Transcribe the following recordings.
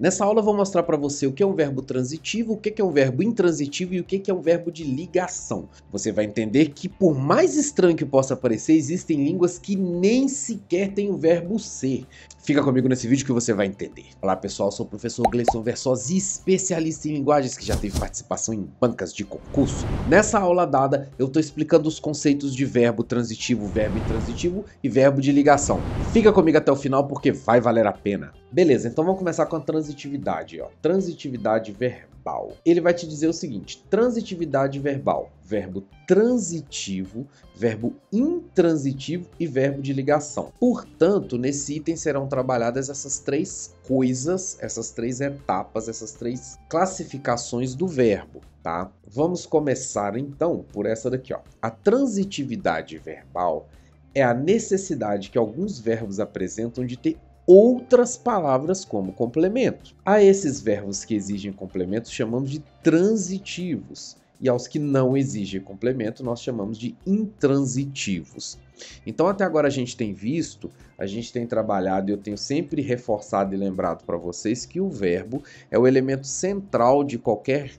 Nessa aula eu vou mostrar para você o que é um verbo transitivo, o que é um verbo intransitivo e o que é um verbo de ligação. Você vai entender que, por mais estranho que possa parecer, existem línguas que nem sequer têm o verbo ser. Fica comigo nesse vídeo que você vai entender. Olá pessoal, eu sou o professor Gleison Versosa, especialista em linguagens que já teve participação em bancas de concurso. Nessa aula dada, eu estou explicando os conceitos de verbo transitivo, verbo intransitivo e verbo de ligação. Fica comigo até o final porque vai valer a pena. Beleza, então vamos começar com a transitividade. Transitividade verbal. Ele vai te dizer o seguinte: transitividade verbal, verbo transitivo, verbo intransitivo e verbo de ligação. Portanto, nesse item serão trabalhadas essas três coisas, essas três etapas, essas três classificações do verbo, tá? Vamos começar então por essa daqui, ó. A transitividade verbal é a necessidade que alguns verbos apresentam de ter outras palavras como complemento. A esses verbos que exigem complemento chamamos de transitivos, e aos que não exigem complemento nós chamamos de intransitivos. Então até agora a gente tem visto, a gente tem trabalhado e eu tenho sempre reforçado e lembrado para vocês que o verbo é o elemento central de qualquer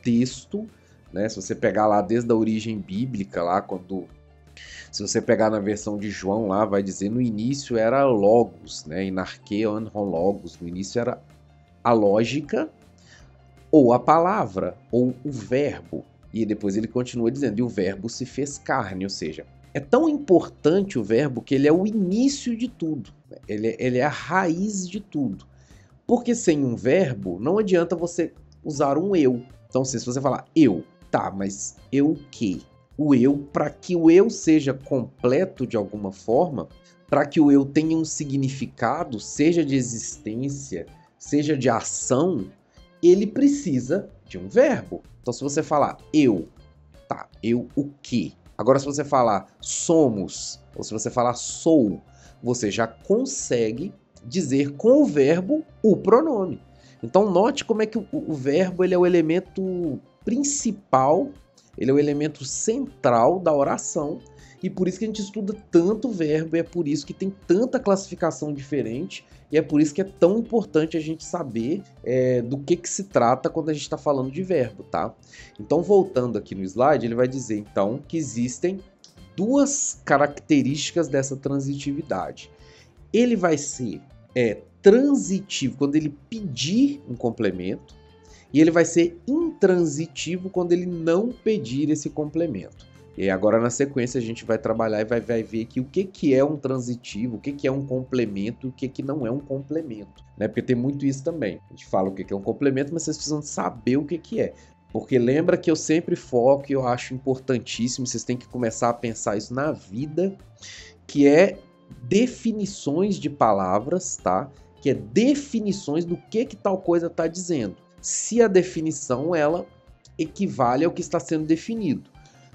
texto, né? Se você pegar lá desde a origem bíblica, lá se você pegar na versão de João lá, vai dizer no início era logos, né? Inarcheon logos, no início era a lógica, ou a palavra, ou o verbo. E depois ele continua dizendo, e o verbo se fez carne, ou seja, é tão importante o verbo que ele é o início de tudo, ele é a raiz de tudo. Porque sem um verbo, não adianta você usar um eu. Então, se você falar eu, tá, mas eu o quê? O eu, para que o eu seja completo de alguma forma, para que o eu tenha um significado, seja de existência, seja de ação, ele precisa de um verbo. Então, se você falar eu, tá, eu o quê? Agora, se você falar somos, ou se você falar sou, você já consegue dizer com o verbo o pronome. Então, note como é que o verbo ele é o elemento principal, ele é o elemento central da oração, e por isso que a gente estuda tanto verbo, e é por isso que tem tanta classificação diferente, e é por isso que é tão importante a gente saber do que se trata quando a gente está falando de verbo, tá? Então, voltando aqui no slide, ele vai dizer, então, que existem duas características dessa transitividade. Ele vai ser transitivo quando ele pedir um complemento, e ele vai ser intransitivo quando ele não pedir esse complemento. E agora na sequência a gente vai trabalhar e vai ver aqui o que é um transitivo, o que é um complemento e o que não é um complemento, né? Porque tem muito isso também. A gente fala o que é um complemento, mas vocês precisam saber o que é. Porque lembra que eu sempre foco e eu acho importantíssimo, vocês têm que começar a pensar isso na vida, que é definições de palavras, tá? Que é definições do que tal coisa está dizendo. Se a definição ela equivale ao que está sendo definido.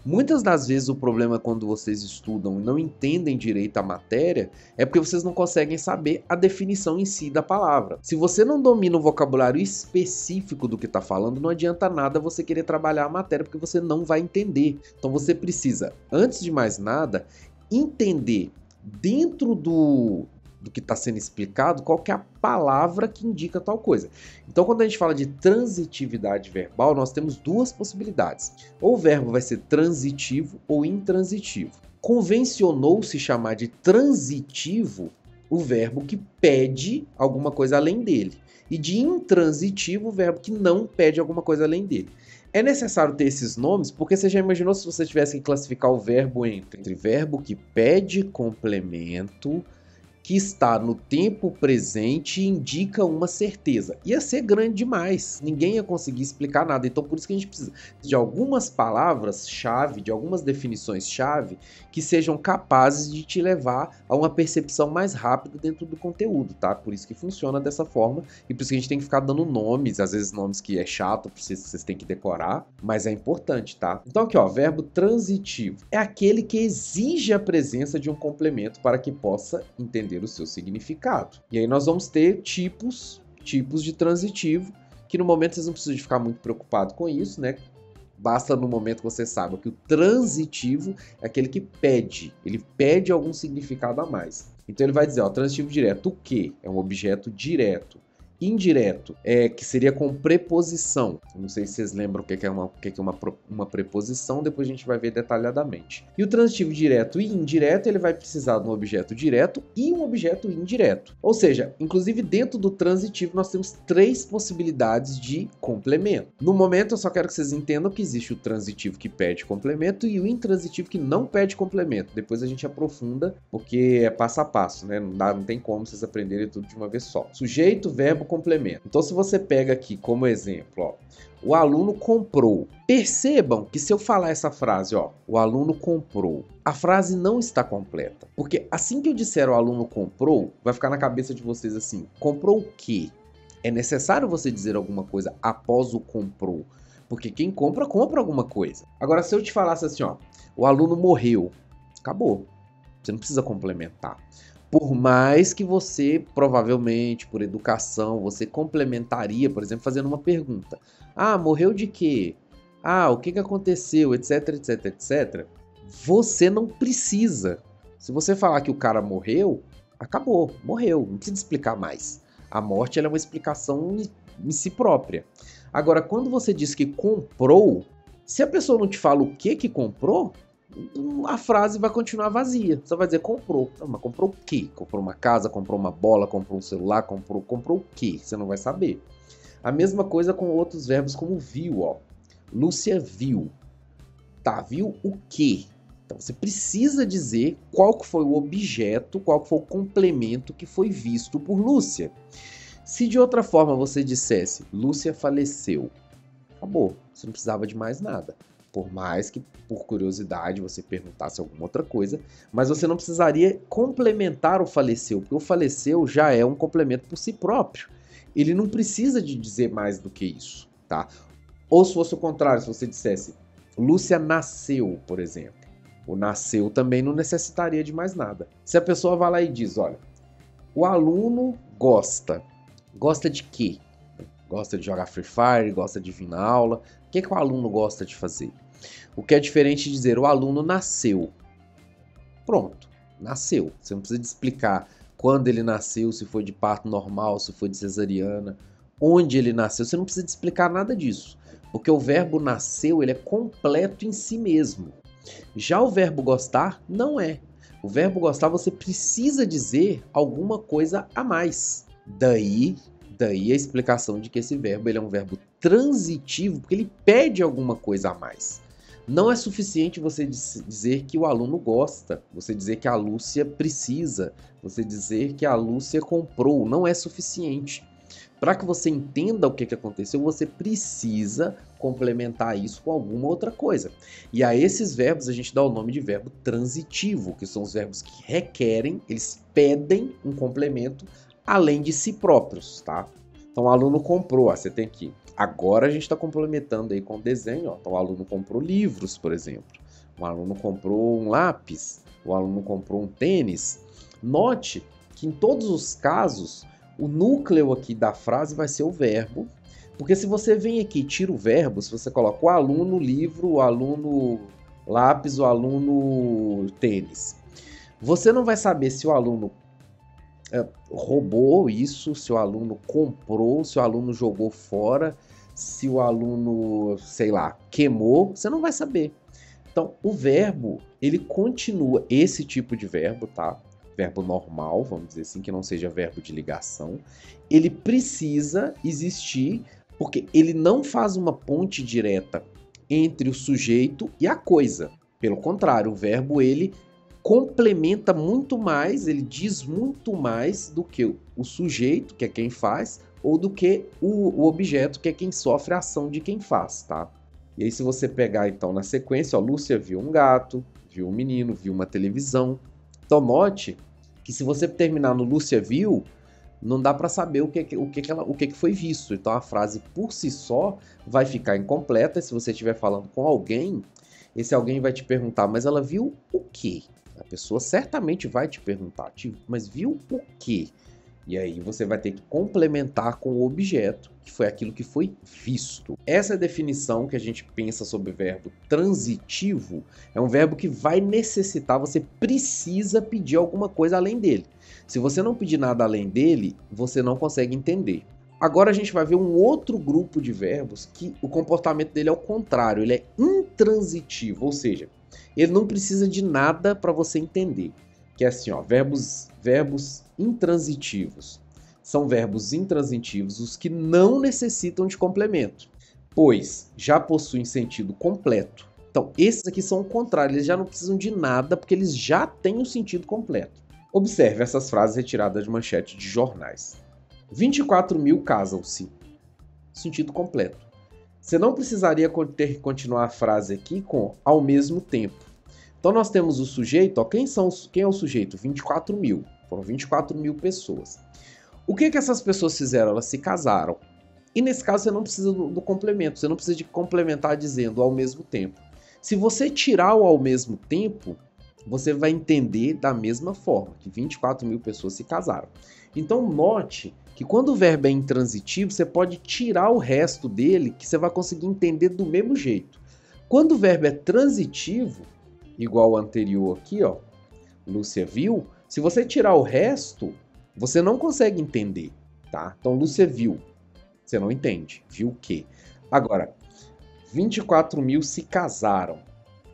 Muitas das vezes o problema quando vocês estudam e não entendem direito a matéria é porque vocês não conseguem saber a definição em si da palavra. Se você não domina o vocabulário específico do que está falando, não adianta nada você querer trabalhar a matéria porque você não vai entender. Então você precisa, antes de mais nada, entender dentro do que está sendo explicado, qual que é a palavra que indica tal coisa. Então, quando a gente fala de transitividade verbal, nós temos duas possibilidades. Ou o verbo vai ser transitivo ou intransitivo. Convencionou-se chamar de transitivo o verbo que pede alguma coisa além dele. E de intransitivo o verbo que não pede alguma coisa além dele. É necessário ter esses nomes, porque você já imaginou se você tivesse que classificar o verbo entre verbo que pede complemento, que está no tempo presente e indica uma certeza. Ia ser grande demais, ninguém ia conseguir explicar nada. Então por isso que a gente precisa de algumas palavras-chave, de algumas definições-chave que sejam capazes de te levar a uma percepção mais rápida dentro do conteúdo, tá? Por isso que funciona dessa forma e por isso que a gente tem que ficar dando nomes, às vezes nomes que é chato, vocês têm que decorar, mas é importante, tá? Então aqui, ó, verbo transitivo é aquele que exige a presença de um complemento para que possa entender o seu significado. E aí nós vamos ter tipos de transitivo, que no momento vocês não precisam de ficar muito preocupados com isso, né? Basta no momento que você saiba que o transitivo é aquele que pede, ele pede algum significado a mais. Então ele vai dizer, ó, transitivo direto, o quê? É um objeto direto. Indireto, que seria com preposição. Eu não sei se vocês lembram o que é uma preposição, depois a gente vai ver detalhadamente. E o transitivo direto e indireto, ele vai precisar de um objeto direto e um objeto indireto. Ou seja, inclusive dentro do transitivo nós temos 3 possibilidades de complemento. No momento eu só quero que vocês entendam que existe o transitivo que pede complemento e o intransitivo que não pede complemento. Depois a gente aprofunda, porque é passo a passo, né? Não tem como vocês aprenderem tudo de uma vez só. Sujeito, verbo, complemento. Então, se você pega aqui como exemplo, ó, o aluno comprou. Percebam que se eu falar essa frase, ó, o aluno comprou, a frase não está completa. Porque assim que eu disser o aluno comprou, vai ficar na cabeça de vocês assim, comprou o quê? É necessário você dizer alguma coisa após o comprou. Porque quem compra, compra alguma coisa. Agora, se eu te falasse assim, ó, o aluno morreu, acabou. Você não precisa complementar. Por mais que você, provavelmente, por educação, você complementaria, por exemplo, fazendo uma pergunta. Ah, morreu de quê? Ah, o que aconteceu? Etc, etc, etc. Você não precisa. Se você falar que o cara morreu, acabou, morreu. Não precisa explicar mais. A morte ela é uma explicação em si própria. Agora, quando você diz que comprou, se a pessoa não te fala o que comprou, a frase vai continuar vazia. Você vai dizer comprou. Não, mas comprou o quê? Comprou uma casa, comprou uma bola, comprou um celular, comprou o quê? Você não vai saber. A mesma coisa com outros verbos como viu, ó. Lúcia viu. Tá, viu o quê? Então você precisa dizer qual que foi o objeto, qual que foi o complemento que foi visto por Lúcia. Se de outra forma você dissesse Lúcia faleceu, acabou. Você não precisava de mais nada. Por mais que, por curiosidade, você perguntasse alguma outra coisa, mas você não precisaria complementar o faleceu, porque o faleceu já é um complemento por si próprio. Ele não precisa de dizer mais do que isso, tá? Ou se fosse o contrário, se você dissesse Lúcia nasceu, por exemplo. O nasceu também não necessitaria de mais nada. Se a pessoa vai lá e diz, olha, o aluno gosta. Gosta de quê? Gosta de jogar Free Fire, gosta de vir na aula. O que o aluno gosta de fazer? O que é diferente de dizer o aluno nasceu. Pronto, nasceu. Você não precisa de explicar quando ele nasceu, se foi de parto normal, se foi de cesariana, onde ele nasceu. Você não precisa de explicar nada disso. Porque o verbo nasceu, ele é completo em si mesmo. Já o verbo gostar, não é. O verbo gostar, você precisa dizer alguma coisa a mais. Daí a explicação de que esse verbo ele é um verbo transitivo, porque ele pede alguma coisa a mais. Não é suficiente você dizer que o aluno gosta, você dizer que a Lúcia precisa, você dizer que a Lúcia comprou, não é suficiente. Para que você entenda o que aconteceu, você precisa complementar isso com alguma outra coisa. E a esses verbos a gente dá o nome de verbo transitivo, que são os verbos que requerem, eles pedem um complemento além de si próprios, tá? Então o aluno comprou, ó, você tem que... Agora a gente está complementando aí com o desenho, ó. Então o aluno comprou livros, por exemplo. O aluno comprou um lápis, o aluno comprou um tênis. Note que em todos os casos, o núcleo aqui da frase vai ser o verbo, porque se você vem aqui e tira o verbo, se você coloca o aluno livro, o aluno lápis, o aluno tênis, você não vai saber se o aluno roubou isso, se o aluno comprou, se o aluno jogou fora, se o aluno, sei lá, queimou, você não vai saber. Então, o verbo, ele continua, esse tipo de verbo, tá? Verbo normal, vamos dizer assim, que não seja verbo de ligação, ele precisa existir porque ele não faz uma ponte direta entre o sujeito e a coisa. Pelo contrário, o verbo, ele complementa muito mais, ele diz muito mais do que o sujeito, que é quem faz, ou do que o objeto, que é quem sofre a ação de quem faz, tá? E aí se você pegar então na sequência, ó, Lúcia viu um gato, viu um menino, viu uma televisão. Então note que se você terminar no Lúcia viu, não dá para saber o que foi visto. Então a frase por si só vai ficar incompleta. Se você estiver falando com alguém, esse alguém vai te perguntar, mas ela viu o quê? A pessoa certamente vai te perguntar, mas viu o quê? E aí você vai ter que complementar com o objeto, que foi aquilo que foi visto. Essa definição que a gente pensa sobre o verbo transitivo é um verbo que vai necessitar, você precisa pedir alguma coisa além dele. Se você não pedir nada além dele, você não consegue entender. Agora a gente vai ver um outro grupo de verbos que o comportamento dele é o contrário, ele é intransitivo, ou seja, ele não precisa de nada para você entender. Que é assim, ó, verbos intransitivos. São verbos intransitivos os que não necessitam de complemento, pois já possuem sentido completo. Então, esses aqui são o contrário, eles já não precisam de nada porque eles já têm o sentido completo. Observe essas frases retiradas de manchete de jornais. 24 mil casam-se. Sentido completo. Você não precisaria ter que continuar a frase aqui com ao mesmo tempo. Então nós temos o sujeito, ó, quem é o sujeito? 24 mil. Foram 24 mil pessoas. O que essas pessoas fizeram? Elas se casaram. E nesse caso você não precisa do complemento, você não precisa de complementar dizendo ao mesmo tempo. Se você tirar o ao mesmo tempo, você vai entender da mesma forma, que 24 mil pessoas se casaram. Então note que quando o verbo é intransitivo, você pode tirar o resto dele, que você vai conseguir entender do mesmo jeito. Quando o verbo é transitivo, igual o anterior aqui, ó, Lúcia viu, se você tirar o resto, você não consegue entender, tá? Então, Lúcia viu, você não entende, viu o quê? Agora, 24 mil se casaram,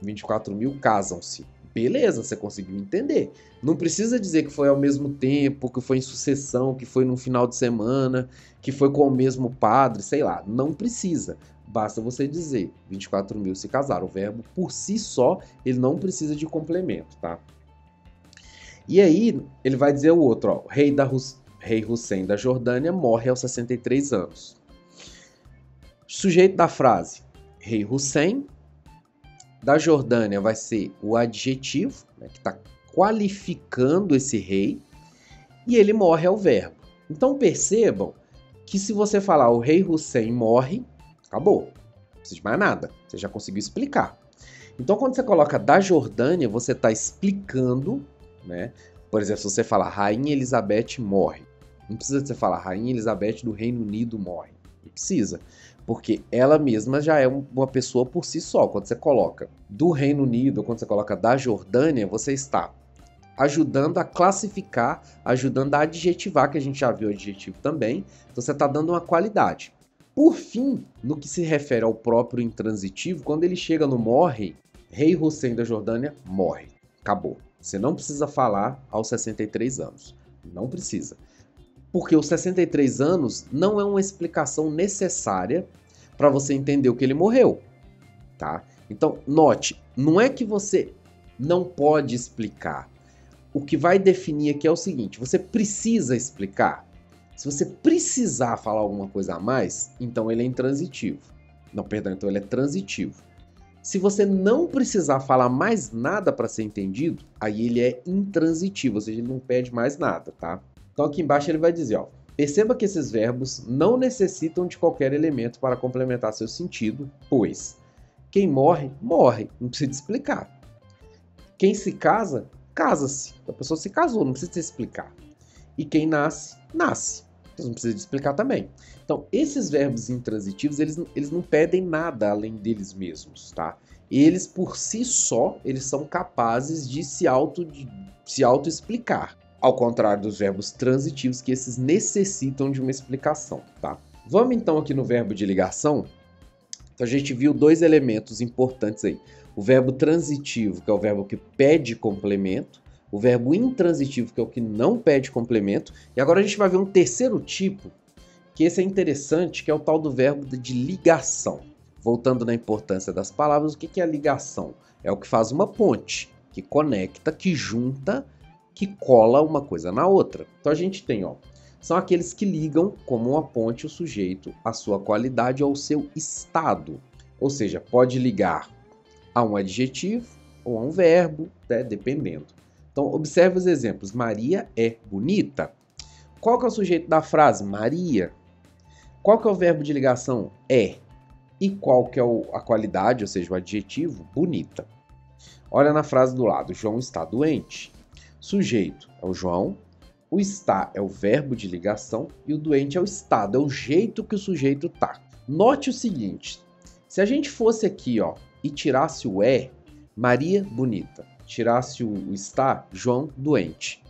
24 mil casam-se. Beleza, você conseguiu entender. Não precisa dizer que foi ao mesmo tempo, que foi em sucessão, que foi no final de semana, que foi com o mesmo padre, sei lá. Não precisa. Basta você dizer 24 mil se casaram. O verbo, por si só, ele não precisa de complemento, tá? E aí, ele vai dizer o outro, ó. Rei Hussein da Jordânia morre aos 63 anos. Sujeito da frase, Rei Hussein da Jordânia vai ser o adjetivo, né, que está qualificando esse rei, e ele morre é o verbo. Então percebam que se você falar o rei Hussein morre, acabou. Não precisa de mais nada. Você já conseguiu explicar. Então quando você coloca da Jordânia, você está explicando, né? Por exemplo, se você falar Rainha Elizabeth morre. Não precisa você falar Rainha Elizabeth do Reino Unido morre. Não precisa. Porque ela mesma já é uma pessoa por si só. Quando você coloca do Reino Unido, ou quando você coloca da Jordânia, você está ajudando a classificar, ajudando a adjetivar, que a gente já viu adjetivo também. Então você está dando uma qualidade. Por fim, no que se refere ao próprio intransitivo, quando ele chega no morre, Rei Hussein da Jordânia morre. Acabou. Você não precisa falar aos 63 anos. Não precisa. Porque os 63 anos não é uma explicação necessária para você entender o que ele morreu, tá? Então, note, não é que você não pode explicar. O que vai definir aqui é o seguinte, você precisa explicar. Se você precisar falar alguma coisa a mais, então ele é intransitivo. Não, perdão, então ele é transitivo. Se você não precisar falar mais nada para ser entendido, aí ele é intransitivo, ou seja, ele não pede mais nada, tá? Então aqui embaixo ele vai dizer, ó, perceba que esses verbos não necessitam de qualquer elemento para complementar seu sentido, pois quem morre, morre, não precisa explicar. Quem se casa, casa-se. A pessoa se casou, não precisa explicar. E quem nasce, nasce. Então não precisa explicar também. Então esses verbos intransitivos, eles não pedem nada além deles mesmos, tá? Eles por si só, eles são capazes de se auto-explicar. Ao contrário dos verbos transitivos, que esses necessitam de uma explicação, tá? Vamos então aqui no verbo de ligação. Então a gente viu dois elementos importantes aí. O verbo transitivo, que é o verbo que pede complemento. O verbo intransitivo, que é o que não pede complemento. E agora a gente vai ver um terceiro tipo, que esse é interessante, que é o tal do verbo de ligação. Voltando na importância das palavras, o que é a ligação? É o que faz uma ponte, que conecta, que junta, que cola uma coisa na outra. Então a gente tem, ó, são aqueles que ligam como uma ponte o sujeito à sua qualidade ou ao seu estado. Ou seja, pode ligar a um adjetivo ou a um verbo, né, dependendo. Então observe os exemplos. Maria é bonita. Qual que é o sujeito da frase? Maria. Qual que é o verbo de ligação? É. E qual que é a qualidade, ou seja, o adjetivo? Bonita. Olha na frase do lado. João está doente. Sujeito é o João, O está é o verbo de ligação e o doente é o estado, é o jeito que o sujeito tá. Note o seguinte, se a gente fosse aqui, ó, e tirasse o Maria bonita, tirasse o está, João doente,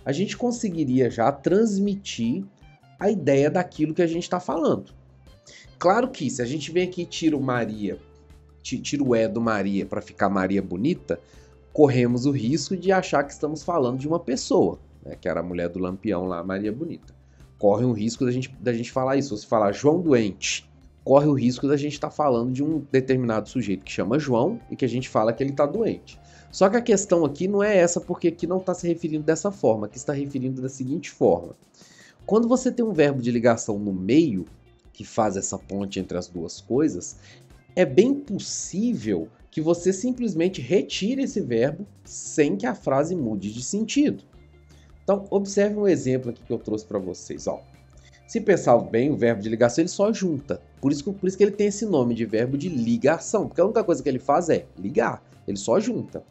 a gente conseguiria já transmitir a ideia daquilo que a gente está falando. Claro que se a gente vem aqui e tira o Maria, tira o do Maria para ficar Maria bonita, corremos o risco de achar que estamos falando de uma pessoa, né, que era a mulher do Lampião lá, Maria Bonita. Corre o risco da gente falar isso. Se falar João doente, corre o risco da gente estar falando de um determinado sujeito que chama João e que a gente fala que ele está doente. Só que a questão aqui não é essa, porque aqui não está se referindo dessa forma, aqui está referindo da seguinte forma. Quando você tem um verbo de ligação no meio, que faz essa ponte entre as duas coisas, é bem possível que você simplesmente retire esse verbo sem que a frase mude de sentido. Então, observe um exemplo aqui que eu trouxe para vocês. Ó. Se pensar bem, o verbo de ligação ele só junta. Por isso que ele tem esse nome de verbo de ligação, porque a única coisa que ele faz é ligar, ele só junta.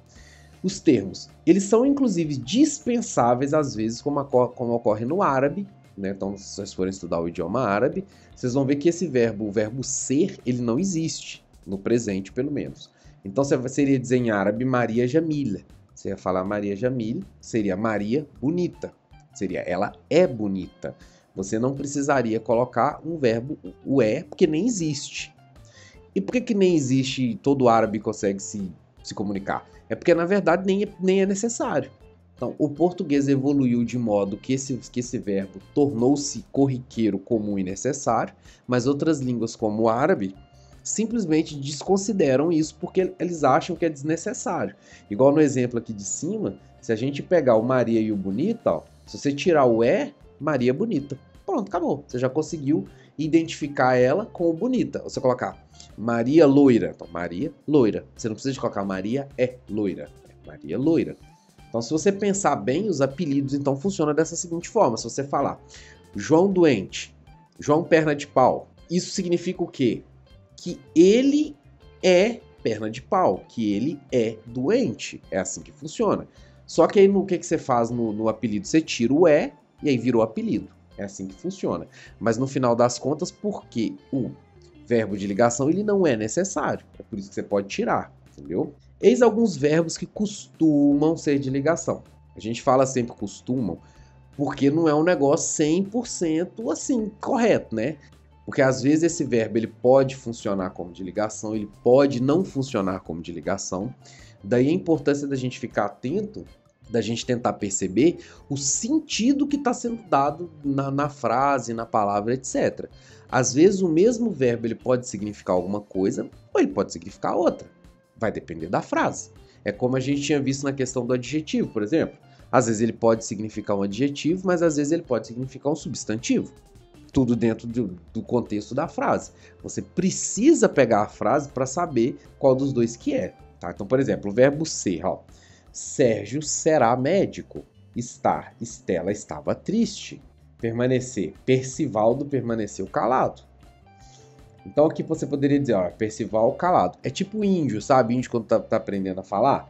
Os termos, eles são inclusive dispensáveis às vezes, como ocorre no árabe, né? Então, se vocês forem estudar o idioma árabe, vocês vão ver que esse verbo, o verbo ser, ele não existe, no presente pelo menos. Então, você iria dizer em árabe Maria Jamila. Você ia falar Maria Jamil, seria Maria bonita. Seria ela é bonita. Você não precisaria colocar um verbo, o porque nem existe. E por que nem existe e todo árabe consegue se comunicar? É porque, na verdade, nem é necessário. Então, o português evoluiu de modo que esse verbo tornou-se corriqueiro, comum e necessário, mas outras línguas, como o árabe, simplesmente desconsideram isso porque eles acham que é desnecessário. Igual no exemplo aqui de cima, se a gente pegar o Maria e o bonita, ó, se você tirar o Maria bonita. Pronto, acabou. Você já conseguiu identificar ela com o bonita. Você colocar Maria loira. Então, Maria loira. Você não precisa de colocar Maria é loira. É Maria loira. Então, se você pensar bem, os apelidos então funcionam dessa seguinte forma. Se você falar João doente, João perna de pau, isso significa o quê? Que ele é perna de pau, que ele é doente. É assim que funciona. Só que aí no que você faz no apelido? Você tira o e aí virou apelido. É assim que funciona. Mas no final das contas, porque o verbo de ligação ele não é necessário. É por isso que você pode tirar, entendeu? Eis alguns verbos que costumam ser de ligação. A gente fala sempre costumam, porque não é um negócio 100% assim, correto, né? Porque às vezes esse verbo ele pode funcionar como de ligação, ele pode não funcionar como de ligação. Daí a importância da gente ficar atento, da gente tentar perceber o sentido que está sendo dado na frase, na palavra, etc. Às vezes o mesmo verbo ele pode significar alguma coisa ou ele pode significar outra. Vai depender da frase. É como a gente tinha visto na questão do adjetivo, por exemplo. Às vezes ele pode significar um adjetivo, mas às vezes ele pode significar um substantivo. Tudo dentro do contexto da frase. Você precisa pegar a frase para saber qual dos dois que é. Tá? Então, por exemplo, o verbo ser. Ó. Sérgio será médico. Estar, Estela estava triste. Permanecer, Percivaldo permaneceu calado. Então aqui você poderia dizer, ó, Percival calado. É tipo índio, sabe? Índio quando tá aprendendo a falar.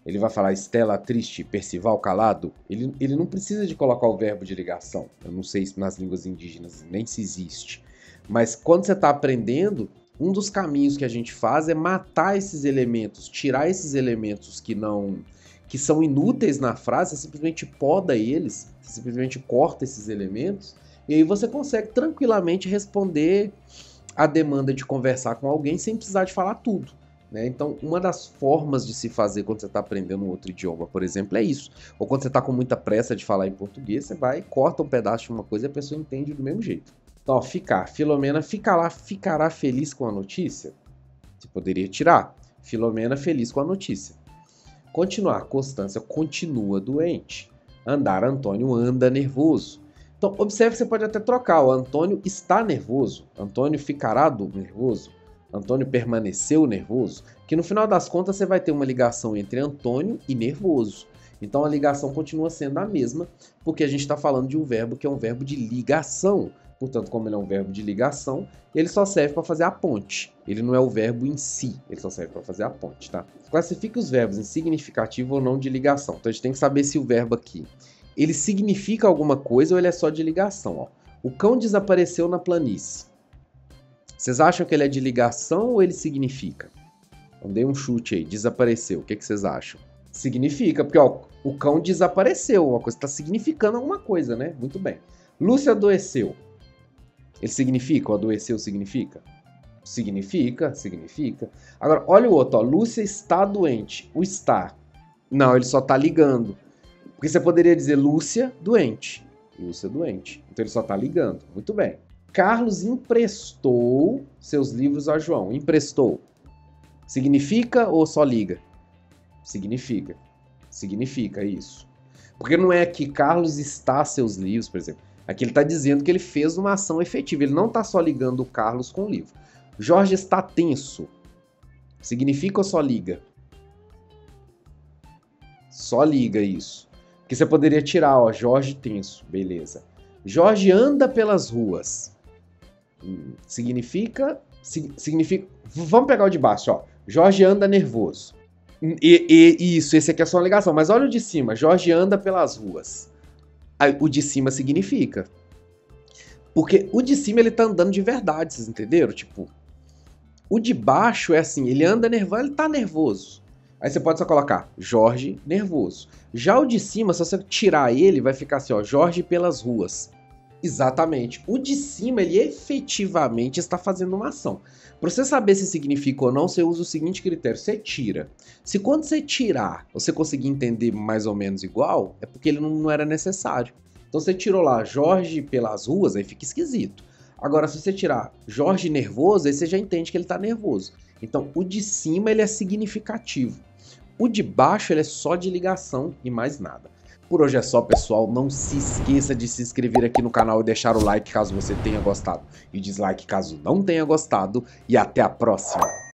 Ele vai falar Estela triste, Percival calado. Ele não precisa de colocar o verbo de ligação. Eu não sei se nas línguas indígenas nem se existe. Mas quando você está aprendendo, um dos caminhos que a gente faz é matar esses elementos, tirar esses elementos que são inúteis na frase, você simplesmente poda eles, você simplesmente corta esses elementos, e aí você consegue tranquilamente responder a demanda de conversar com alguém sem precisar de falar tudo. Né? Então, uma das formas de se fazer quando você está aprendendo um outro idioma, por exemplo, é isso. Ou quando você está com muita pressa de falar em português, você vai, corta um pedaço de uma coisa e a pessoa entende do mesmo jeito. Então, ó, ficar. Filomena ficará feliz com a notícia? Você poderia tirar. Filomena feliz com a notícia. Continuar. Constância continua doente. Andar. Antônio anda nervoso. Então, observe que você pode até trocar. O Antônio está nervoso. Antônio ficará nervoso. Antônio permaneceu nervoso. Que no final das contas você vai ter uma ligação entre Antônio e nervoso. Então a ligação continua sendo a mesma, porque a gente está falando de um verbo que é um verbo de ligação. Portanto, como ele é um verbo de ligação, ele só serve para fazer a ponte. Ele não é o verbo em si, ele só serve para fazer a ponte, tá? Classifique os verbos em significativo ou não de ligação. Então a gente tem que saber se o verbo aqui ele significa alguma coisa ou ele é só de ligação, ó. O cão desapareceu na planície. Vocês acham que ele é de ligação ou ele significa? Então, dei um chute aí, desapareceu. O que vocês acham? Significa, porque ó, o cão desapareceu, uma coisa está significando alguma coisa, né? Muito bem. Lúcia adoeceu. Ele significa? O adoeceu significa? Significa. Agora, olha o outro, ó. Lúcia está doente. O está. Não, ele só está ligando. Porque você poderia dizer Lúcia doente. Lúcia doente. Então ele só está ligando. Muito bem. Carlos emprestou seus livros a João. Emprestou. Significa ou só liga? Significa. Significa isso. Porque não é que Carlos está seus livros, por exemplo. Aqui ele está dizendo que ele fez uma ação efetiva. Ele não está só ligando o Carlos com o livro. Jorge está tenso. Significa ou só liga? Só liga isso. Porque você poderia tirar, ó, Jorge tenso. Beleza. Jorge anda pelas ruas. Significa... Significa... Vamos pegar o de baixo, ó. Jorge anda nervoso. Isso, esse aqui é só uma ligação. Mas olha o de cima. Jorge anda pelas ruas. Aí, o de cima significa. Porque o de cima ele tá andando de verdade, vocês entenderam? Tipo, o de baixo é assim, ele anda nervoso, ele tá nervoso. Aí você pode só colocar Jorge nervoso. Já o de cima, se você tirar ele, vai ficar assim, ó, Jorge pelas ruas. Exatamente. O de cima, ele efetivamente está fazendo uma ação. Para você saber se significa ou não, você usa o seguinte critério, você tira. Se quando você tirar, você conseguir entender mais ou menos igual, é porque ele não era necessário. Então você tirou lá Jorge pelas ruas, aí fica esquisito. Agora, se você tirar Jorge nervoso, aí você já entende que ele está nervoso. Então, o de cima, ele é significativo. O de baixo, ele é só de ligação e mais nada. Por hoje é só, pessoal. Não se esqueça de se inscrever aqui no canal e deixar o like caso você tenha gostado. E dislike caso não tenha gostado. E até a próxima!